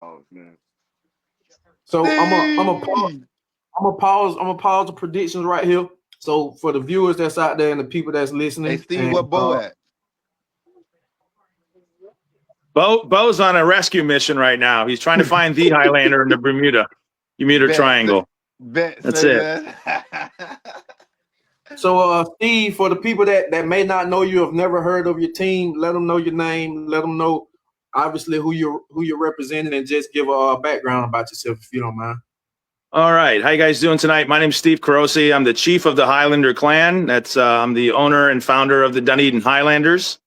Oh man. So Steve! I'm gonna pause the predictions right here. So for the viewers that's out there and the people that's Hey listening, Steve, and what Bo at? Bo's on a rescue mission right now. He's trying to find the Highlander in the Bermuda Bet, Triangle. bet, That's say it. that. Steve, for the people that may not know you, have never heard of your team, let them know your name, let them know obviously who you're representing, and just give a background about yourself if you don't mind. All right. How you guys doing tonight? My name's Steve Korossy. I'm the chief of the Highlander Clan. I'm the owner and founder of the Dunedin Highlanders.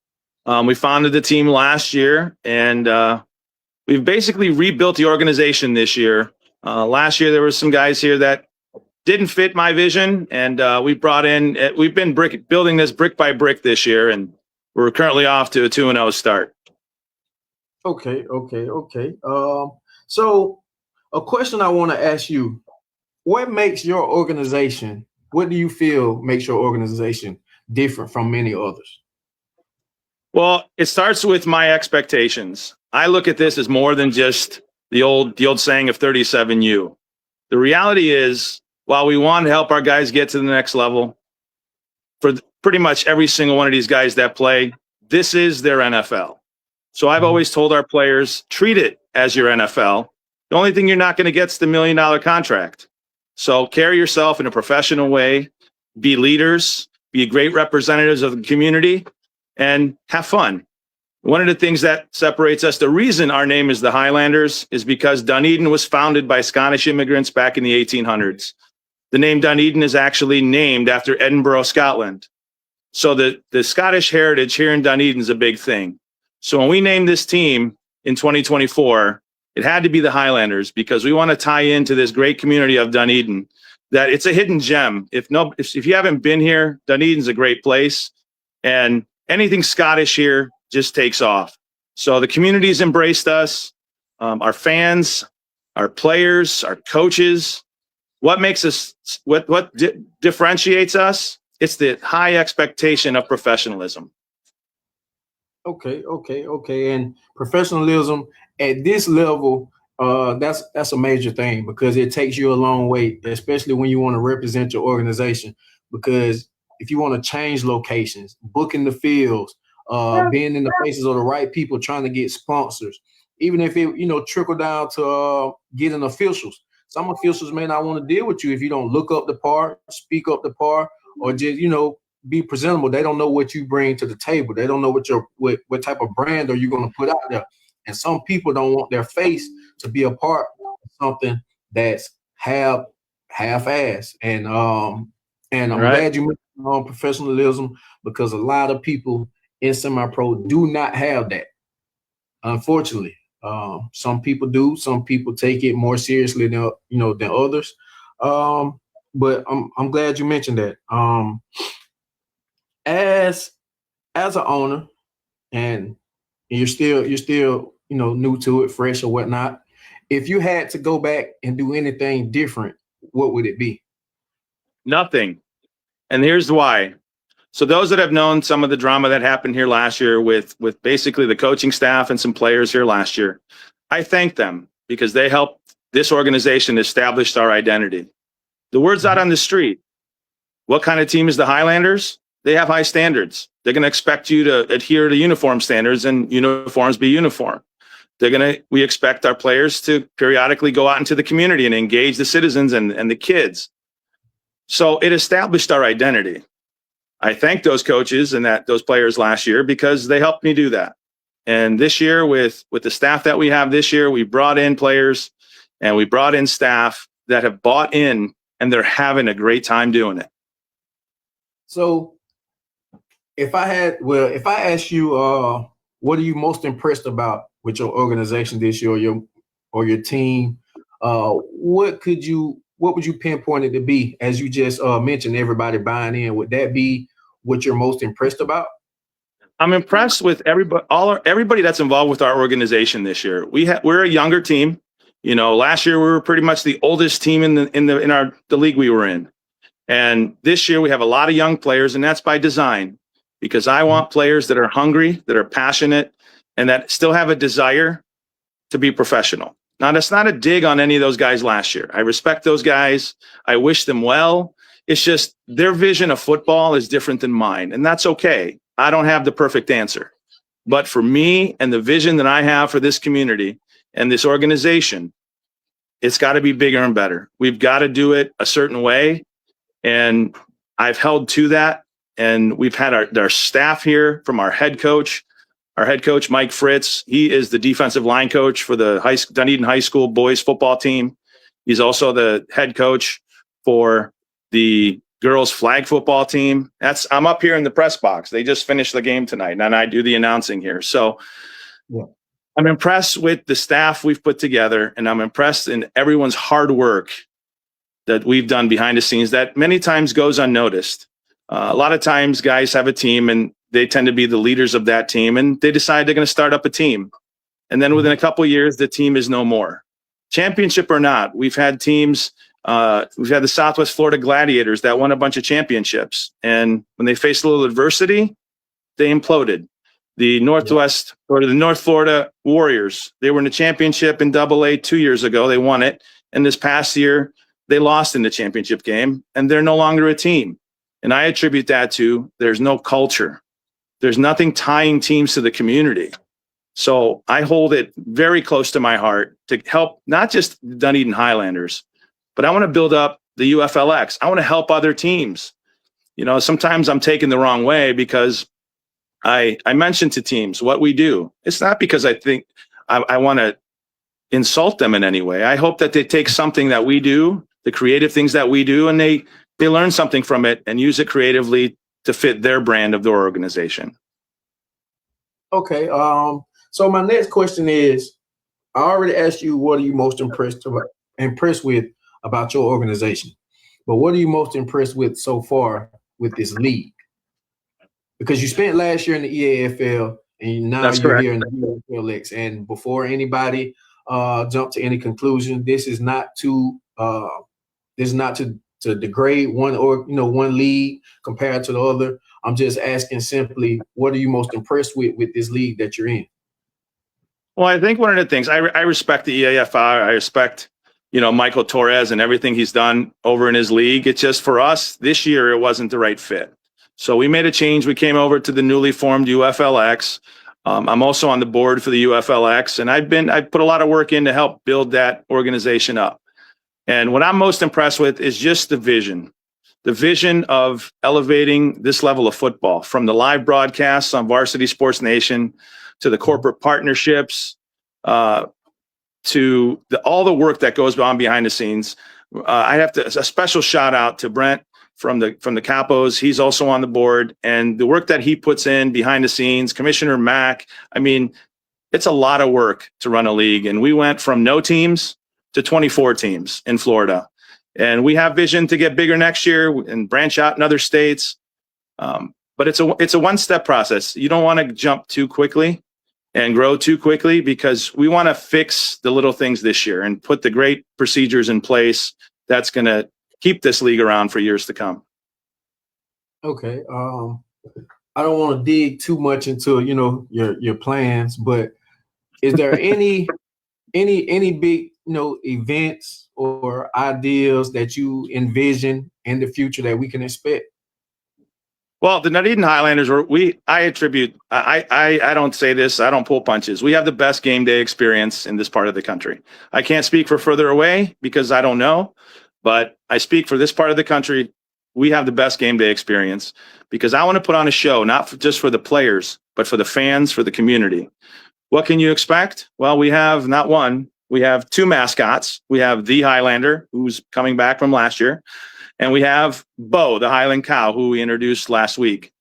We founded the team last year, and we've basically rebuilt the organization this year. Last year, there were some guys here that didn't fit my vision, and we've been building this brick by brick this year, and we're currently off to a 2-0 start. Okay. So a question I want to ask you: what makes your organization? What do you feel makes your organization different from many others? Well, it starts with my expectations. I look at this as more than just the old saying of 37U. The reality is, while we want to help our guys get to the next level, for pretty much every single one of these guys that play, this is their NFL. So I've always told our players, treat it as your NFL. The only thing you're not going to get is the $1 million contract. So carry yourself in a professional way, be leaders, be great representatives of the community, and have fun. One of the things that separates us, the reason our name is the Highlanders, is because Dunedin was founded by Scottish immigrants back in the 1800s. The name Dunedin is actually named after Edinburgh, Scotland. So the Scottish heritage here in Dunedin is a big thing. So when we named this team in 2024, it had to be the Highlanders because we want to tie into this great community of Dunedin. That it's a hidden gem. If you haven't been here, Dunedin's a great place, and anything Scottish here just takes off. So the community's embraced us, our fans, our players, our coaches. What makes us, differentiates us? It's the high expectation of professionalism. Okay. And professionalism at this level, that's a major thing because it takes you a long way, especially when you want to represent your organization. Because if you want to change locations, booking the fields, being in the faces of the right people, trying to get sponsors, even if it trickle down to getting officials. Some officials may not want to deal with you if you don't look up the part, speak up the part, or just be presentable. They don't know what you bring to the table. They don't know what type of brand are you going to put out there. And some people don't want their face to be a part of something that's half-ass. And I'm glad you mentioned professionalism because a lot of people in semi-pro do not have that. Unfortunately, some people do. Some people take it more seriously than others. But I'm glad you mentioned that. As an owner, and you're still new to it, fresh or whatnot. If you had to go back and do anything different, what would it be? Nothing. And here's why. So those that have known some of the drama that happened here last year with basically the coaching staff and some players here last year, I thank them because they helped this organization establish our identity. The word's out on the street. What kind of team is the Highlanders? They have high standards. They're going to expect you to adhere to uniform standards and uniforms be uniform. We expect our players to periodically go out into the community and engage the citizens and the kids. So it established our identity. I thank those coaches and those players last year because they helped me do that. And this year with the staff that we have this year, we brought in players and we brought in staff that have bought in and they're having a great time doing it. So if I asked you, what are you most impressed about with your organization this year or your team? What would you pinpoint it to be? As you just mentioned, everybody buying in. Would that be what you're most impressed about? I'm impressed with everybody that's involved with our organization this year. We're a younger team. Last year we were pretty much the oldest team in the league we were in. And this year we have a lot of young players, and that's by design because I want players that are hungry, that are passionate, and that still have a desire to be professional. Now, that's not a dig on any of those guys last year. I respect those guys. I wish them well. It's just their vision of football is different than mine, and that's okay. I don't have the perfect answer. But for me and the vision that I have for this community and this organization, it's got to be bigger and better. We've got to do it a certain way, and I've held to that. And we've had our staff here, from our head coach, Mike Fritz. He is the defensive line coach for the Dunedin High School boys football team. He's also the head coach for the girls flag football team. I'm up here in the press box. They just finished the game tonight, and I do the announcing here. So yeah. I'm impressed with the staff we've put together, and I'm impressed in everyone's hard work that we've done behind the scenes that many times goes unnoticed. A lot of times guys have a team and they tend to be the leaders of that team, and they decide they're going to start up a team. And then within a couple of years, the team is no more. Championship or not, we've had teams, we've had the Southwest Florida Gladiators that won a bunch of championships. And when they faced a little adversity, they imploded. The North Florida Warriors, they were in the championship in AA 2 years ago. They won it. And this past year, they lost in the championship game, and they're no longer a team. And I attribute that to there's no culture. There's nothing tying teams to the community. So I hold it very close to my heart to help not just the Dunedin Highlanders, but I want to build up the UFLX. I want to help other teams. You know, sometimes I'm taken the wrong way because I mention to teams what we do. It's not because I think I want to insult them in any way. I hope that they take something that we do, the creative things that we do, and they learn something from it and use it creatively to fit their brand of their organization. Okay. So my next question is, I already asked you, what are you most impressed with about your organization? But what are you most impressed with so far with this league? Because you spent last year in the EAFL, and now you're here in the UFLX. And before anybody jump to any conclusion, this is not to degrade one league compared to the other. I'm just asking simply, what are you most impressed with this league that you're in? Well, I think one of the things I respect the EAFR. I respect, Michael Torres and everything he's done over in his league. It's just for us this year, it wasn't the right fit. So we made a change. We came over to the newly formed UFLX. I'm also on the board for the UFLX, and I've put a lot of work in to help build that organization up. And what I'm most impressed with is just the vision of elevating this level of football, from the live broadcasts on Varsity Sports Nation to the corporate partnerships, to all the work that goes on behind the scenes. I have a special shout out to Brent from the Capos. He's also on the board, and the work that he puts in behind the scenes, Commissioner Mack. I mean, it's a lot of work to run a league. And we went from no teams to 24 teams in Florida. And we have vision to get bigger next year and branch out in other states. But it's a one-step process. You don't want to jump too quickly and grow too quickly, because we want to fix the little things this year and put the great procedures in place that's going to keep this league around for years to come. Okay. I don't want to dig too much into, your plans, but is there any big, events or ideas that you envision in the future that we can expect? Well, the Dunedin Highlanders, I don't say this, I don't pull punches. We have the best game day experience in this part of the country. I can't speak for further away because I don't know, but I speak for this part of the country. We have the best game day experience because I want to put on a show, not just for the players, but for the fans, for the community. What can you expect? Well, we have not one, we have two mascots. We have the Highlander, who's coming back from last year, and we have Bo, the Highland cow, who we introduced last week.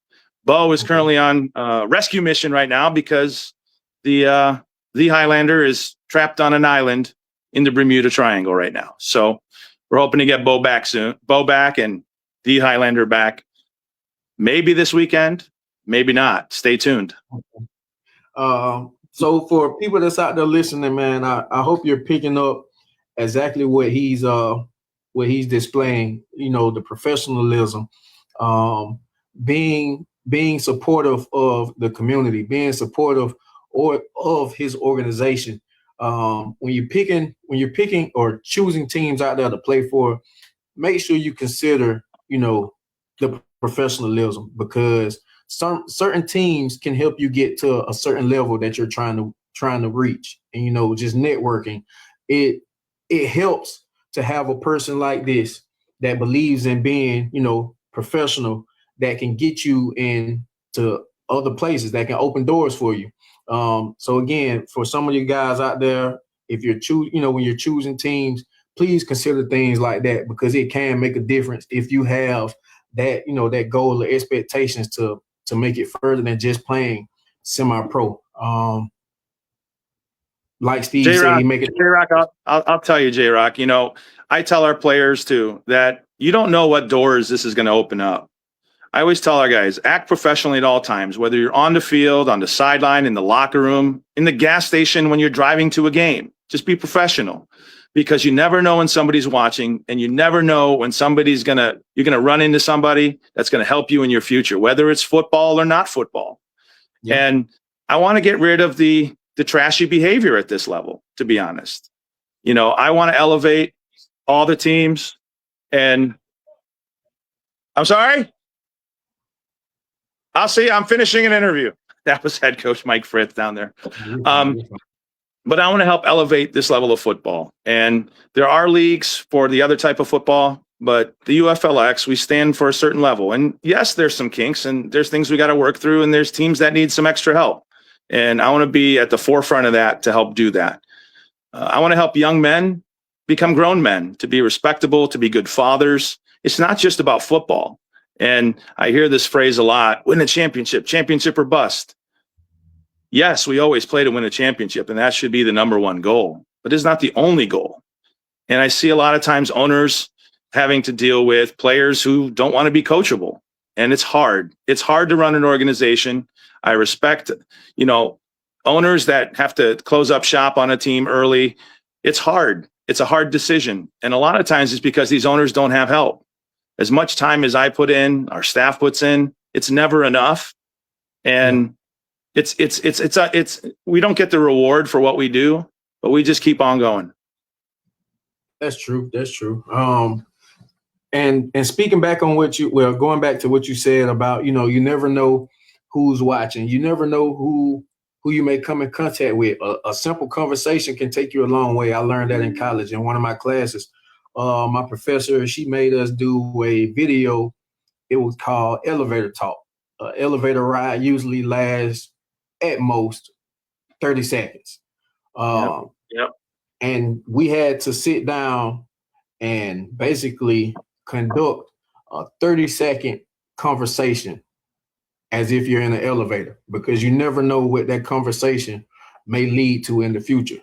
Bo is currently on a rescue mission right now because the Highlander is trapped on an island in the Bermuda Triangle right now. So we're hoping to get Bo back soon. Bo back and the Highlander back. Maybe this weekend, maybe not. Stay tuned. So for people that's out there listening, man, I hope you're picking up exactly what he's displaying, the professionalism, being supportive of the community, being supportive of his organization, when you're picking or choosing teams out there to play for, make sure you consider, the professionalism, because certain teams can help you get to a certain level that you're trying to reach. And just networking, it helps to have a person like this that believes in being, professional, that can get you into other places, that can open doors for you. So again, for some of you guys out there, if you're when you're choosing teams, please consider things like that, because it can make a difference if you have that, that goal or expectations to make it further than just playing semi-pro. Like Steve said, he make it. Jrock, I'll tell you, Jrock. I tell our players too that you don't know what doors this is going to open up. I always tell our guys, act professionally at all times, whether you're on the field, on the sideline, in the locker room, in the gas station, when you're driving to a game. Just be professional, because you never know when somebody's watching, and you never know when you're going to run into somebody that's going to help you in your future, whether it's football or not football. Yeah. And I want to get rid of the trashy behavior at this level, to be honest. I want to elevate all the teams. And I'm sorry? I'll see. I'm finishing an interview. That was head coach Mike Fritz down there. But I want to help elevate this level of football. And there are leagues for the other type of football, but the UFLX, we stand for a certain level. And yes, there's some kinks and there's things we got to work through, and there's teams that need some extra help. And I want to be at the forefront of that to help do that. I want to help young men become grown men, to be respectable, to be good fathers. It's not just about football. And I hear this phrase a lot: win a championship or bust. Yes, we always play to win a championship, and that should be the number one goal, but it's not the only goal. And I see a lot of times owners having to deal with players who don't want to be coachable. And it's hard. It's hard to run an organization. I respect, owners that have to close up shop on a team early. It's hard. It's a hard decision. And a lot of times it's because these owners don't have help. As much time as I put in, our staff puts in, it's never enough. And it's we don't get the reward for what we do, but we just keep on going. That's true. And speaking back on going back to what you said about, you never know who's watching. You never know who you may come in contact with. A simple conversation can take you a long way. I learned that in college in one of my classes. My professor, she made us do a video. It was called Elevator Talk. Elevator ride usually lasts at most 30 seconds. Yep. And we had to sit down and basically conduct a 30-second conversation as if you're in an elevator, because you never know what that conversation may lead to in the future.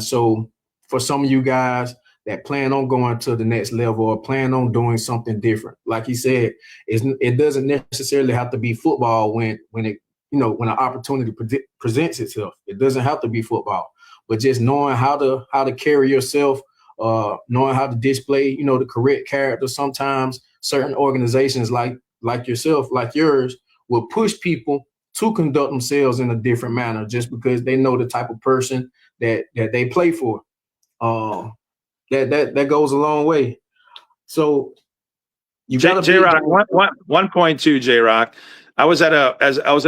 So for some of you guys that plan on going to the next level or plan on doing something different, like he said, it doesn't necessarily have to be football when an opportunity presents itself. It doesn't have to be football, but just knowing how to carry yourself, knowing how to display, the correct character. Sometimes certain organizations like yourself, like yours, will push people to conduct themselves in a different manner just because they know the type of person that they play for. That goes a long way. So you got to Jrock, 1.2 Jrock. I was at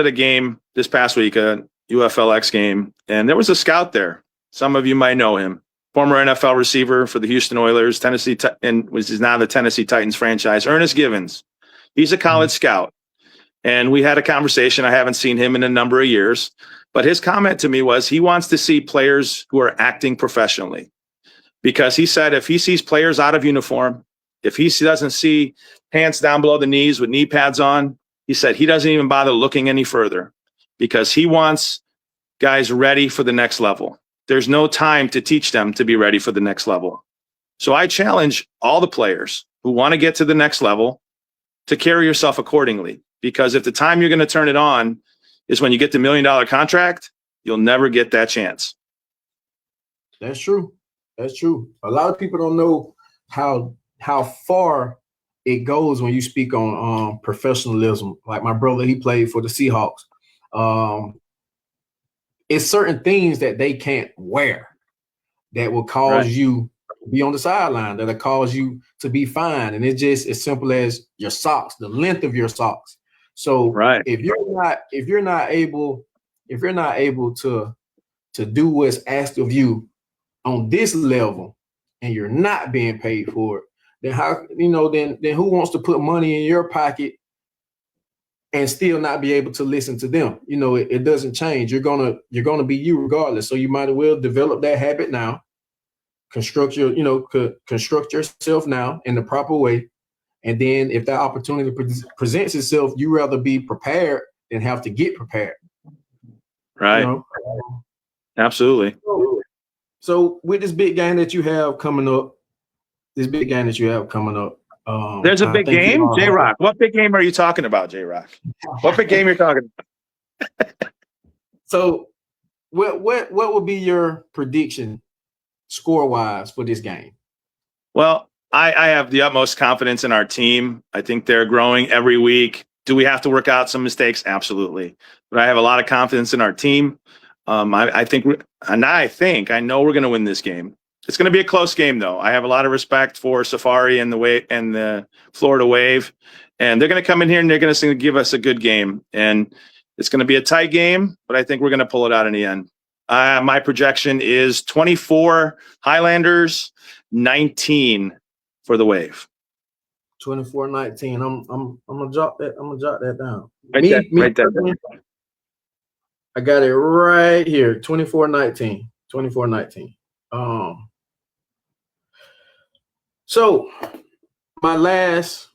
a game this past week, a UFLX game, and there was a scout there. Some of you might know him. Former NFL receiver for the Houston Oilers, which is now the Tennessee Titans franchise, Ernest Givens. He's a college scout. And we had a conversation. I haven't seen him in a number of years, but his comment to me was he wants to see players who are acting professionally, because he said if he sees players out of uniform, if he doesn't see pants down below the knees with knee pads on, he said he doesn't even bother looking any further, because he wants guys ready for the next level. There's no time to teach them to be ready for the next level. So I challenge all the players who want to get to the next level to carry yourself accordingly. Because if the time you're going to turn it on is when you get the $1 million contract, you'll never get that chance. That's true. A lot of people don't know how far it goes when you speak on professionalism. Like my brother, he played for the Seahawks. It's certain things that they can't wear. that will cause you to be on the sideline, that'll cause you to be fined. And it's just as simple as your socks, the length of your socks. So if you're not able to do what's asked of you on this level and you're not being paid for it, then then who wants to put money in your pocket and still not be able to listen to them? It doesn't change. You're gonna be you regardless. So you might as well develop that habit now. Construct yourself now in the proper way. And then if that opportunity presents itself, you rather be prepared than have to get prepared. Right. Absolutely. So with this big game that you have coming up, there's a big game, Jrock. What big game are you talking about, Jrock? What big game you're talking about? So what would be your prediction score-wise for this game? Well, I have the utmost confidence in our team. I think they're growing every week. Do we have to work out some mistakes? Absolutely. But I have a lot of confidence in our team. I know we're going to win this game. It's going to be a close game, though. I have a lot of respect for Safari and the Florida Wave, and they're going to come in here and they're going to give us a good game. And it's going to be a tight game, but I think we're going to pull it out in the end. My projection is 24 Highlanders, 19 for the Wave. 24-19. I'm gonna jot that. I'm gonna jot that down. Write that down. I got it right here. 24-19. 24-19. So my last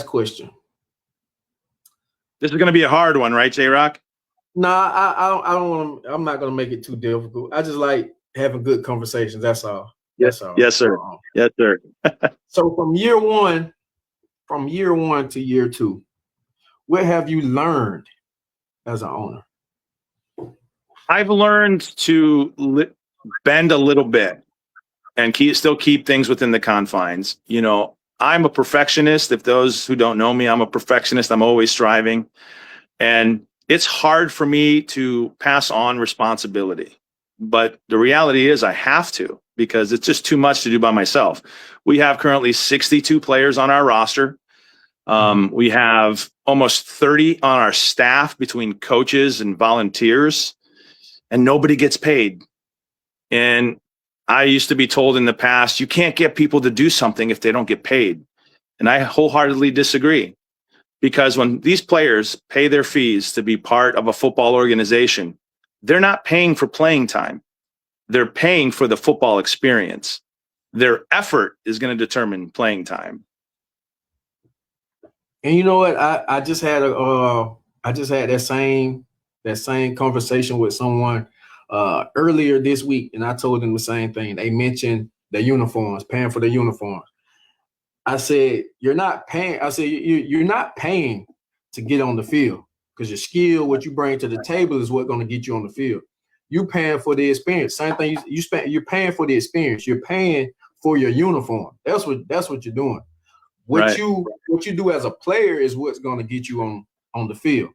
question. This is going to be a hard one, right, Jrock? Nah, I don't want to. I'm not gonna make it too difficult. I just like having good conversations. That's all. Yes, sir. Yes, sir. So from year one to year two, what have you learned as an owner? I've learned to bend a little bit and still keep things within the confines. I'm a perfectionist. If those who don't know me, I'm a perfectionist. I'm always striving. And it's hard for me to pass on responsibility. But the reality is I have to, because it's just too much to do by myself. We have currently 62 players on our roster. We have almost 30 on our staff between coaches and volunteers, and nobody gets paid. And I used to be told in the past, you can't get people to do something if they don't get paid. And I wholeheartedly disagree, because when these players pay their fees to be part of a football organization, they're not paying for playing time. They're paying for the football experience. Their effort is going to determine playing time. And you know what? I just had that same conversation with someone earlier this week, and I told them the same thing. They mentioned the uniforms, paying for the uniforms. I said, you're not paying. I said, you're not paying to get on the field, because your skill, what you bring to the table, is what's going to get you on the field. You paying for the experience. Same thing. You're paying for the experience. You're paying for your uniform. That's what you're doing. What you do as a player is what's going to get you on the field.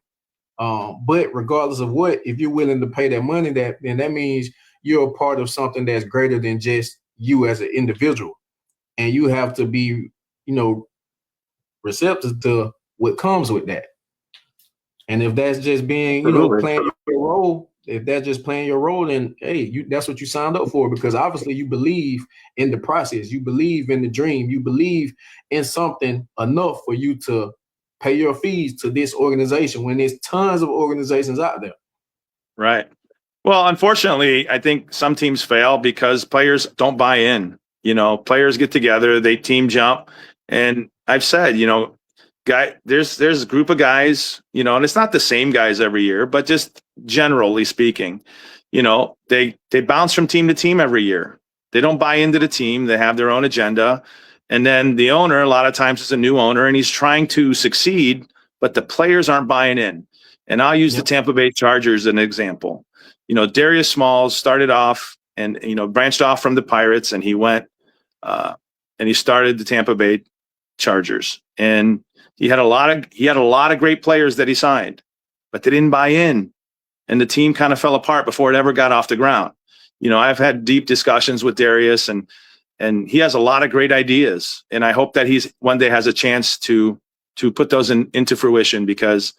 But regardless of what, if you're willing to pay that money, then that means you're a part of something that's greater than just you as an individual, and you have to be, receptive to what comes with that. And if that's just being, playing your role, then hey, that's what you signed up for, because obviously you believe in the process, you believe in the dream, you believe in something enough for you to pay your fees to this organization when there's tons of organizations out there. Right. Well, unfortunately, I think some teams fail because players don't buy in. Players get together, they team jump, and I've said, there's a group of guys, and it's not the same guys every year, but just generally speaking, they bounce from team to team every year. They don't buy into the team. They have their own agenda. And then the owner, a lot of times, is a new owner, and he's trying to succeed, but the players aren't buying in. And I'll use the Tampa Bay Chargers as an example. Darius Smalls started off and, branched off from the Pirates, and he went and he started the Tampa Bay Chargers. And he had a lot of great players that he signed, but they didn't buy in. And the team kind of fell apart before it ever got off the ground. I've had deep discussions with Darius, and he has a lot of great ideas. And I hope that he's one day has a chance to put those into fruition, because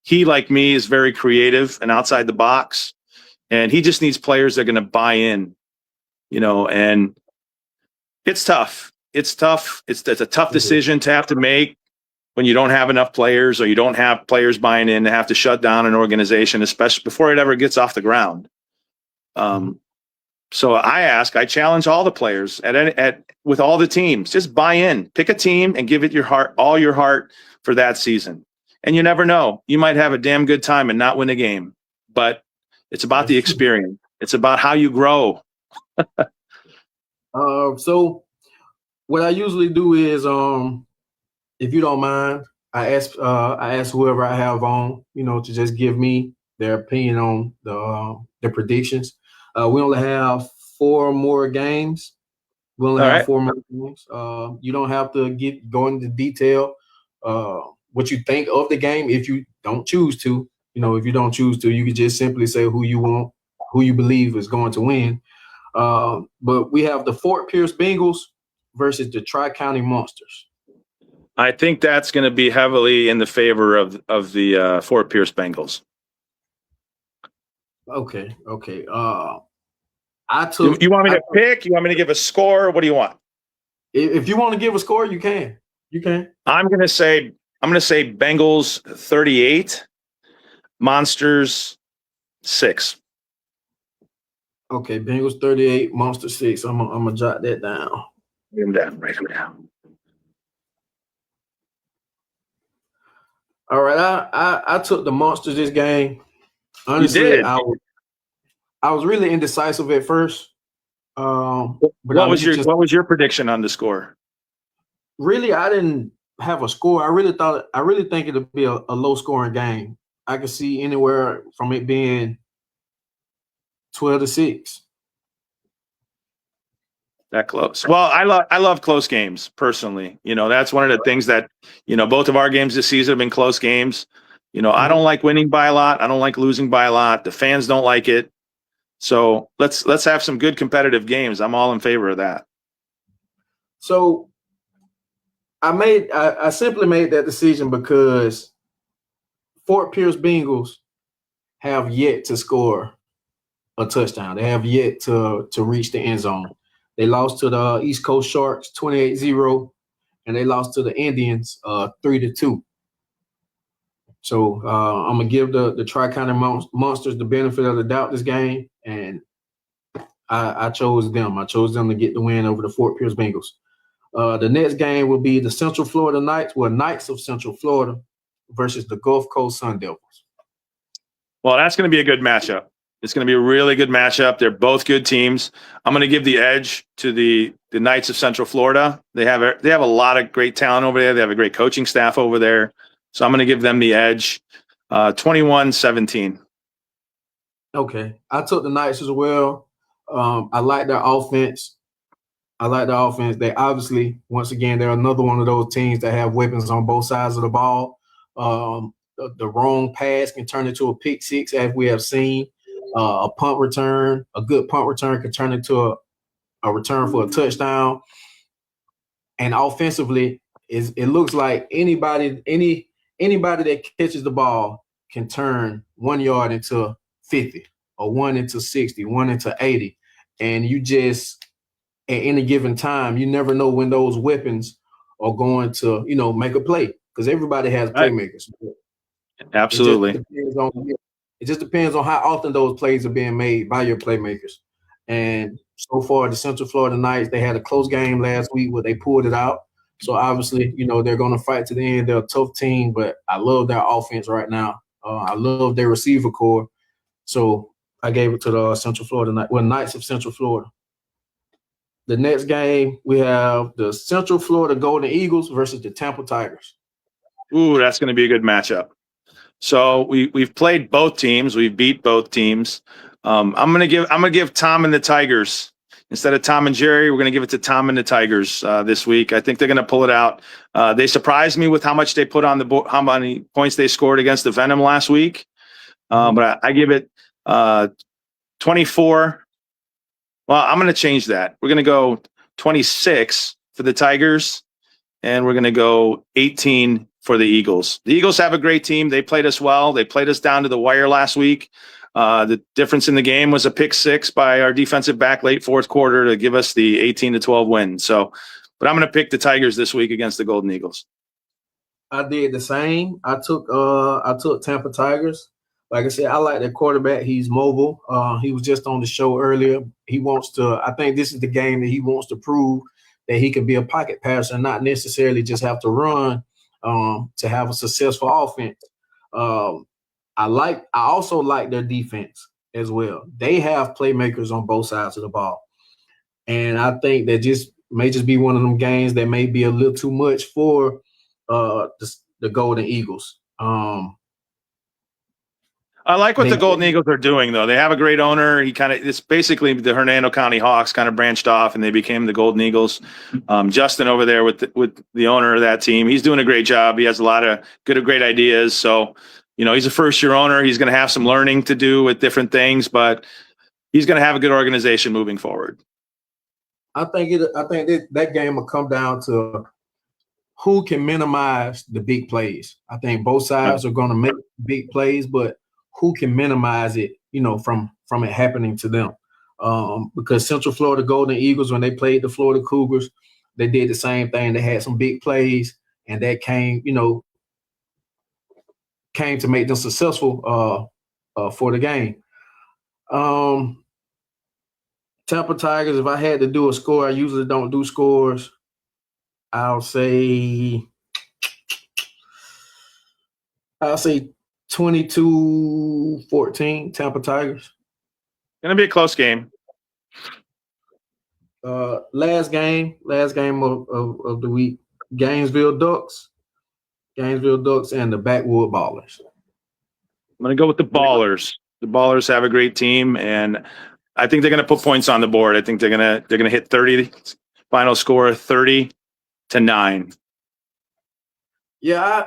he, like me, is very creative and outside the box. And he just needs players that are going to buy in, and it's tough. It's tough. It's a tough decision to have to make when you don't have enough players, or you don't have players buying in, to have to shut down an organization, especially before it ever gets off the ground. So I challenge all the players with all the teams, just buy in, pick a team and give it all your heart for that season. And you never know, you might have a damn good time and not win a game, but it's about the experience. It's about how you grow. So what I usually do is, if you don't mind, I ask whoever I have on, to just give me their opinion on the predictions. We only have 4 more games. We only have 4 more games. You don't have to go into detail what you think of the game if you don't choose to. If you don't choose to, you can just simply say who you believe is going to win. But we have the Fort Pierce Bengals versus the Tri-County Monsters. I think that's going to be heavily in the favor of the Fort Pierce Bengals. Okay. You want me to pick? You want me to give a score? What do you want? If you want to give a score, you can. I'm going to say Bengals 38, Monsters 6. Okay, Bengals 38, Monsters 6. I'm gonna jot that down. Write them down. All right, I took the Monsters this game. Honestly, you did. I was really indecisive at first. What was your prediction on the score? Really, I didn't have a score. I really think it'll be a low scoring game. I could see anywhere from it being 12-6. That close. Well, I love close games personally. That's one of the things that, both of our games this season have been close games. I don't like winning by a lot. I don't like losing by a lot. The fans don't like it. So let's have some good competitive games. I'm all in favor of that. So I simply made that decision because Fort Pierce Bengals have yet to score a touchdown. They have yet to reach the end zone. They lost to the East Coast Sharks 28-0, and they lost to the Indians 3-2. So I'm going to give the Tri-County Monsters the benefit of the doubt this game, and I chose them. I chose them to get the win over the Fort Pierce Bengals. The next game will be the Central Florida Knights of Central Florida versus the Gulf Coast Sun Devils. Well, that's going to be a good matchup. It's going to be a really good matchup. They're both good teams. I'm going to give the edge to the Knights of Central Florida. They have a lot of great talent over there. They have a great coaching staff over there. So I'm going to give them the edge, 21-17. Okay. I took the Knights as well. I like their offense. They obviously, once again, they're another one of those teams that have weapons on both sides of the ball. The wrong pass can turn into a pick six, as we have seen. A good punt return can turn into a return for a touchdown. And offensively, it looks like anybody that catches the ball can turn 1 yard into 50, or 1 into 60, 1 into 80. And you just, at any given time, you never know when those weapons are going to, make a play, because everybody has playmakers. Absolutely. It just depends on how often those plays are being made by your playmakers. And so far, the Central Florida Knights, they had a close game last week where they pulled it out. So obviously, they're going to fight to the end. They're a tough team, but I love their offense right now. I love their receiver core. So I gave it to the Central Florida Knights of Central Florida. The next game, we have the Central Florida Golden Eagles versus the Tampa Tigers. Ooh, that's going to be a good matchup. So we've played both teams. We've beat both teams. I'm gonna give Tom and the Tigers instead of Tom and Jerry. We're gonna give it to Tom and the Tigers this week. I think they're gonna pull it out. They surprised me with how much they put on the board, how many points they scored against the Venom last week. But I give it 21-17 24. Well, I'm going to change that. We're going to go 26 for the Tigers, and we're going to go 18 for the Eagles. The Eagles have a great team. They played us well. They played us down to the wire last week. The difference in the game was a pick 6 by our defensive back late fourth quarter to give us the 18-12 win. So, but I'm going to pick the Tigers this week against the Golden Eagles. I did the same. I took Tampa Tigers. Like I said, I like that quarterback. He's mobile. He was just on the show earlier. He wants to. I think this is the game that he wants to prove that he can be a pocket passer and not necessarily just have to run to have a successful offense. I also like their defense as well. They have playmakers on both sides of the ball, and I think that may just be one of them games that may be a little too much for the Golden Eagles. I like what the Golden Eagles are doing, though. They have a great owner. It's basically the Hernando County Hawks kind of branched off, and they became the Golden Eagles. Justin over there with the owner of that team, he's doing a great job. He has a lot of great ideas. So, he's a first-year owner. He's going to have some learning to do with different things, but he's going to have a good organization moving forward. I think that game will come down to who can minimize the big plays. I think both sides are going to make big plays, but who can minimize it, from it happening to them. Because Central Florida Golden Eagles, when they played the Florida Cougars, they did the same thing. They had some big plays, and that came to make them successful for the game. Tampa Tigers, if I had to do a score, I usually don't do scores. I'll say 22-14, Tampa Tigers. Going to be a close game. Last game of the week, Gainesville Ducks and the Backwood Ballers. I'm going to go with the Ballers. The Ballers have a great team, and I think they're going to put points on the board. I think they're going to hit 30. Final score 30-9. Yeah,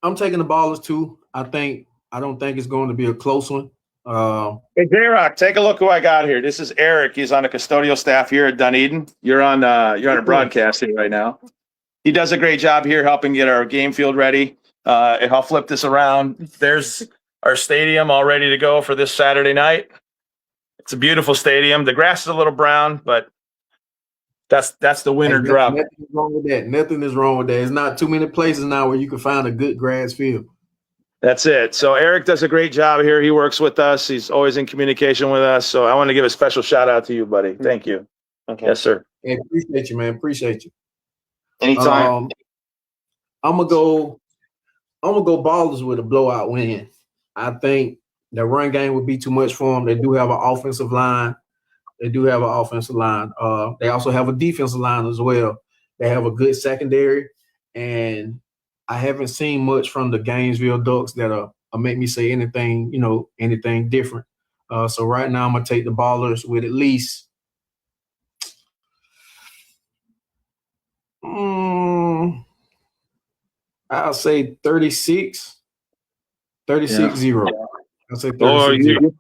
I'm taking the Ballers too. I don't think it's going to be a close one. Hey, Jrock, take a look who I got here. This is Eric. He's on the custodial staff here at Dunedin. You're on a broadcast here right now. He does a great job here helping get our game field ready. I'll flip this around. There's our stadium all ready to go for this Saturday night. It's a beautiful stadium. The grass is a little brown, but that's the winter drop. Nothing is wrong with that. Nothing is wrong with that. There's not too many places now where you can find a good grass field. That's it. So Eric does a great job here. He works with us. He's always in communication with us. So I want to give a special shout out to you, buddy. Thank you. Okay. Yes, sir. Hey, appreciate you, man. Appreciate you. Anytime. I'm gonna go Ballers with a blowout win. I think the run game would be too much for them. They do have an offensive line. They also have a defensive line as well. They have a good secondary, and I haven't seen much from the Gainesville Ducks that make me say anything different. So right now I'm gonna take the Ballers with at least I'll say 36-0. I'll say 36-0. Oh,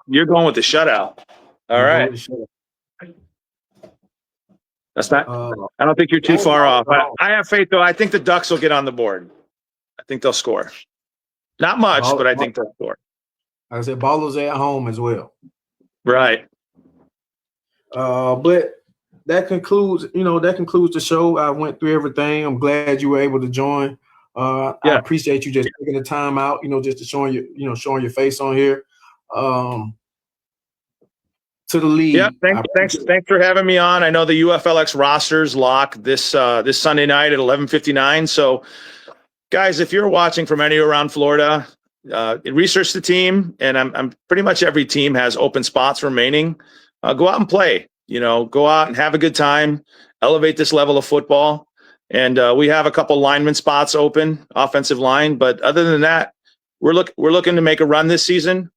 you're going with the shutout. All right. That's not. I don't think you're too far off. I have faith, though. I think the Ducks will get on the board. I think they'll score. Not much, but I think they'll score. Like I said, Ballers at home as well. Right. But that concludes the show. I went through everything. I'm glad you were able to join. I appreciate you just taking the time out, just to showing your face on here. To the league. Yeah, thanks for having me on. I know the UFLX rosters lock this Sunday night at 11:59. So, guys, if you're watching from anywhere around Florida, research the team, and I'm pretty much every team has open spots remaining. Go out and play. Go out and have a good time. Elevate this level of football. And we have a couple lineman spots open, offensive line. But other than that, we're looking to make a run this season.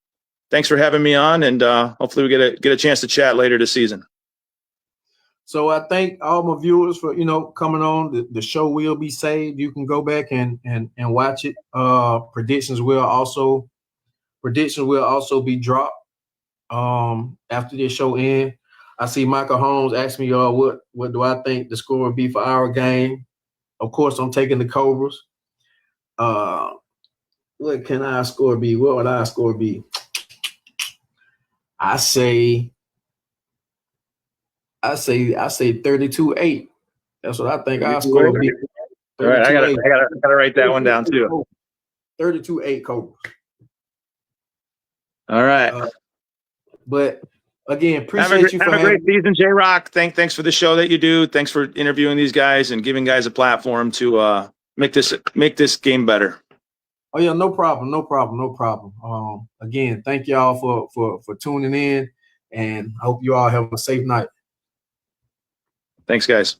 Thanks for having me on, and hopefully we get a chance to chat later this season. So I thank all my viewers for coming on. The show will be saved. You can go back and watch it. Predictions will also be dropped after this show end. I see Michael Holmes ask me, what do I think the score would be for our game? Of course, I'm taking the Cobras. What can our score be? What would our score be? I say 32-8. That's what I think our score would be. All right, I gotta write that one down too. 32-8 Cobras. All right. But again, appreciate you for having a great season, Jrock. Thanks for the show that you do. Thanks for interviewing these guys and giving guys a platform to make this game better. Oh yeah, no problem. Again, thank y'all for tuning in, and I hope you all have a safe night. Thanks, guys.